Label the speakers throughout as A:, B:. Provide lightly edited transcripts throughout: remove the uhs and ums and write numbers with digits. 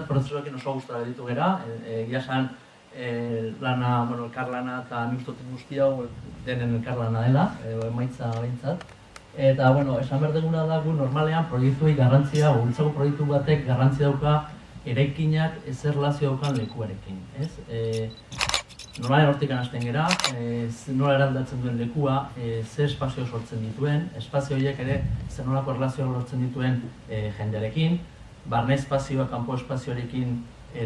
A: prozesuekin oso gustora ditu gera, egia esan lana, elkarlana eta nik uste dut guzti hau denen elkarlana dela, emaitza behintzat. Eta, esan behar duguna da gu normalean proiektuei garrantzia, guretzako proiektu batek garrantzia dauka eraikinak ez erlazio daukan lekuarekin, ez? Normalean hortik hasten gera, nola eraldatzen duen lekua, ze espazio sortzen dituen, espazio horiek ere zer nolako erlazioa lortzen dituen jendearekin, barne espazioa, kanpo espazioarekin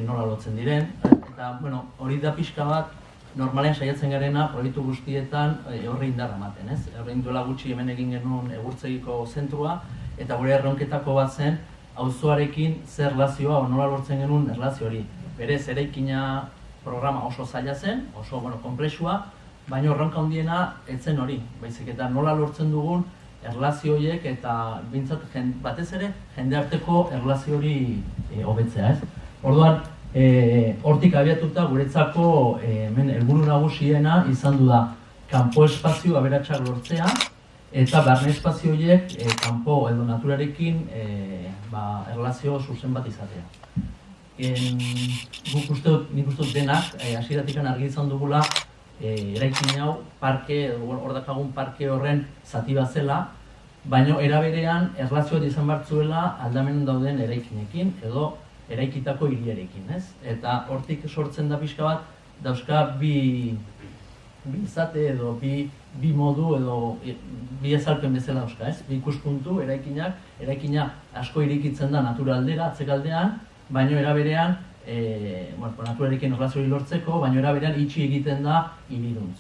A: nola lotzen diren, eta hori da pixka bat normalean saiatzen garena proiektu guztietan horri indarra ematen, ez? Horrein duela gutxi hemen egin genuen egurtzegiko zentrua, eta gure erronketako bat zen auzoarekin zer erlazioa, nola lortzen genuen erlazio hori. Berez, eraikina programa oso zaila zen, oso konplexua, baina erronka handiena etzen hori, baizik eta nola lortzen dugun erlazio horiek eta bintzat batez ere jende arteko erlazio hori hobetzea, ez? Orduan, hortik abiatuta guretzako helburu nagusiena izan du da kanpo espazio aberatsak lortzea eta barne espazio horiek kanpo edo naturarekin erlazio zuzen bat izatea. Nik uste dut denak, hasieratik argi izan dugula eraikin hau parke, hor dakagun parke horren zati bat zela, baina era berean erlazioa izan bartzuela aldamenon dauden eraikinekin edo eraikitako hiriarekin, ez? Eta hortik sortzen da pixka bat, dauzka bi izate edo bi modu edo bi ezalpen bezala dauzka, ez? Bi ikuspuntu eraikina asko irikitzen da natura aldera, atzekaldean, baina era berean naturarekin erlazio hori lortzeko, baina era berean itxi egiten da hiriduntz.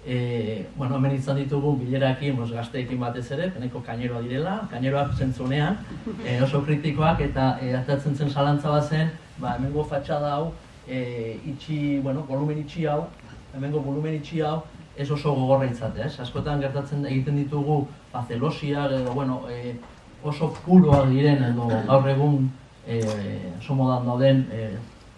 A: Hemen izan ditugu bilerakin, gazteekin batez ere, nahiko kaineroa direla, kaineroak zentzunean, oso kritikoak eta atatzen zen zalantza bat zen, hemengo fatxada hau, volumen itxi hau, hemengo volumen itxi hau, ez oso gogorra izatea, ez? Askotan gertatzen egiten ditugu zelosiak edo, oso puroak diren edo gaur egun oso modan dauden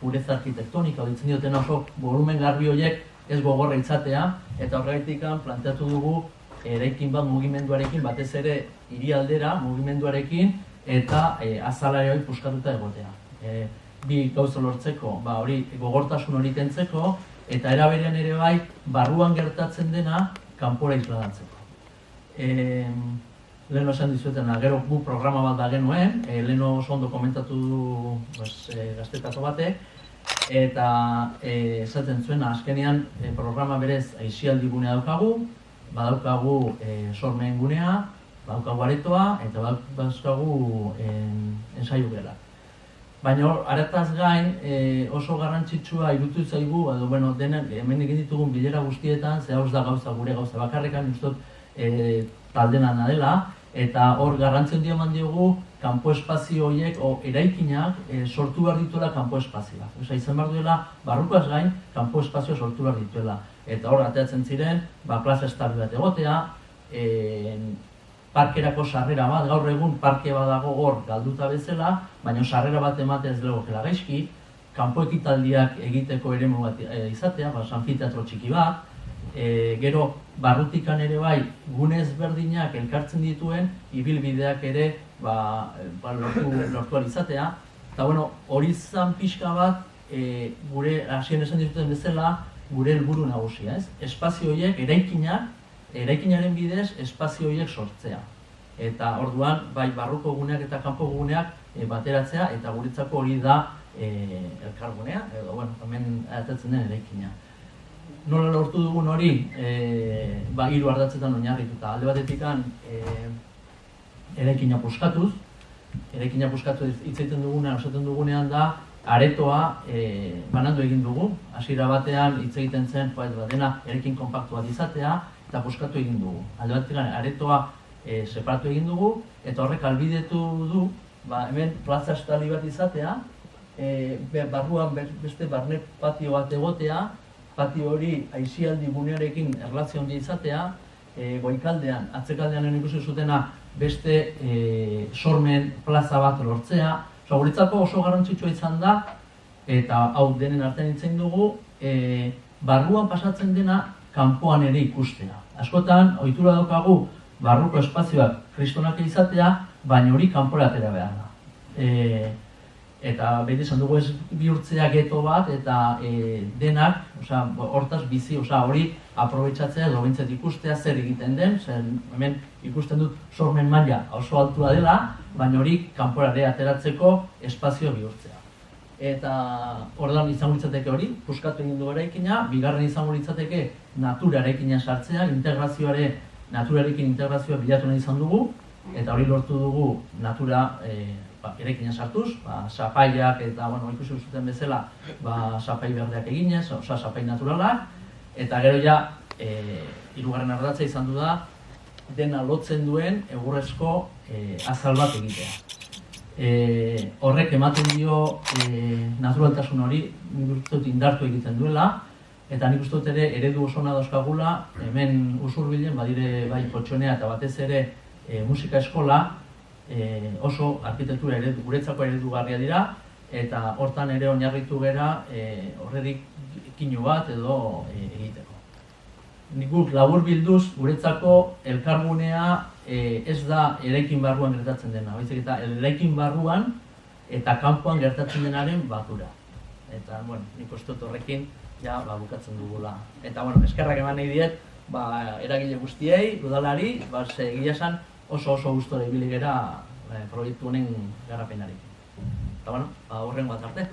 A: pureza arkitektonika, ditzen dioten oso volumen garbi horiek ez gogorra izatea, eta horregatik planteatu dugu eraikin bat mugimenduarekin, batez ere hiri aldera mugimenduarekin eta azalari hori puskatuta egotea. Bi gauza lortzeko, hori gogortasun hori kentzeko, eta eraberean ere bai, barruan gertatzen dena kanpora isladatzeko. Leheno esan dizuetena, gero gu programa bat da genuen, leheno oso ondo komentatu du gaztetako batek, eta esaten zuena, azkenean programa berez aisialdi gunea daukagu, badaukagu sormeen gunea, badaukagu aretoa, eta badaukagu ensaio gela. Baina aretaz gain oso garrantzitsua irutu zaigu, hemen egin ditugun bilera guztietan, ze hauz da gauza gure gauza bakarrekan, ustot taldenana dela, eta hor garrantzi handia eman diogu kanpo espazio horiek, eraikinak sortu behar dituela kanpo espazioa. Izan behar duela, barrukoaz gain, kanpo espazio sortu behar dituela. Eta hor, ateatzen ziren, plaza estabil bat egotea, parkerako sarrera bat, gaur egun parke badago hor galduta bezala, baina sarrera bat ematea ez legokela gaizki, kanpo ekitaldiak egiteko eremu bat izatea, anfiteatro txiki bat, gero barrutikan ere bai gune ezberdinak elkartzen dituen ibilbideak ere lortu izatea. Eta hori zan pixka bat gure hasien esan dituten bezala gure helburu nagusia, ez? Espazio horiek, eraikinaren bidez espazio horiek sortzea. Eta orduan bai barruko guneak eta kanpo guneak bateratzea, eta guretzako hori da elkargunea, edo hemen atatzen den eraikina. Nola lortu dugun hori, hiru ardatzetan oinarrituta. Alde batetik eraikina puskatuz hitz egiten dugunean, osatzen dugunean da aretoa banandu egin dugu. Hasiera batean hitz egiten zen dena eraikin konpaktu bat izatea eta puskatu egin dugu. Alde batetik aretoa separatu egin dugu eta horrek ahalbidetu du hemen plaza estali bat izatea, barruan beste barne patio bat egotea, patio hori aisialdi gunearekin erlazio handia izatea, goikaldean, atzekaldean ikusi zutena beste sormen plaza bat lortzea. Guretzako oso garrantzitsua izan da, eta hau denen artean hitz egin dugu, barruan pasatzen dena kanpoan ere ikustea. Askotan, ohitura daukagu barruko espazioak kristonak izatea, baina hori kanpora atera behar da. Eta beti esan dugu ez bihurtzea geto bat eta denak, hortaz bizi, hori aprobetxatzea edo bintzat ikustea zer egiten den, zen hemen ikusten dut sormen maila oso altua dela, baina hori kanporare ateratzeko espazio bihurtzea. Eta orduan izango litzateke hori, puskatu egin du eraikina, bigarren izango litzateke natura eraikina sartzea, naturarekin integrazioa bilatu nahi izan dugu, eta hori lortu dugu natura eraikina sartuz, sapaiak eta, ikusi zuten bezala, sapai berdeak eginez, sapai naturalak, eta gero ja, hirugarren ardatza izan du da, dena lotzen duen egurrezko azal bat egitea. Horrek ematen dio naturaltasun hori, nik uste dut indartu egiten duela, eta nik uste dut ere eredu oso ona dauzkagula, hemen Usurbilen badire bai Potxonea eta batez ere musika eskola, oso arkitektura guretzako eredugarria dira, eta hortan ere oinarritu gera horredik kinu bat edo egiteko. Nik labur bilduz guretzako elkargunea ez da eraikin barruan gertatzen dena, baizik eta eraikin barruan eta kanpoan gertatzen denaren batura. Eta, nik uste dut horrekin bukatzen dugula. Eta, eskerrak eman nahi diet, eragile guztiei, udalari, egia esan oso gustora ibili gera proiektu honen garapenari. Eta, horren bat arte.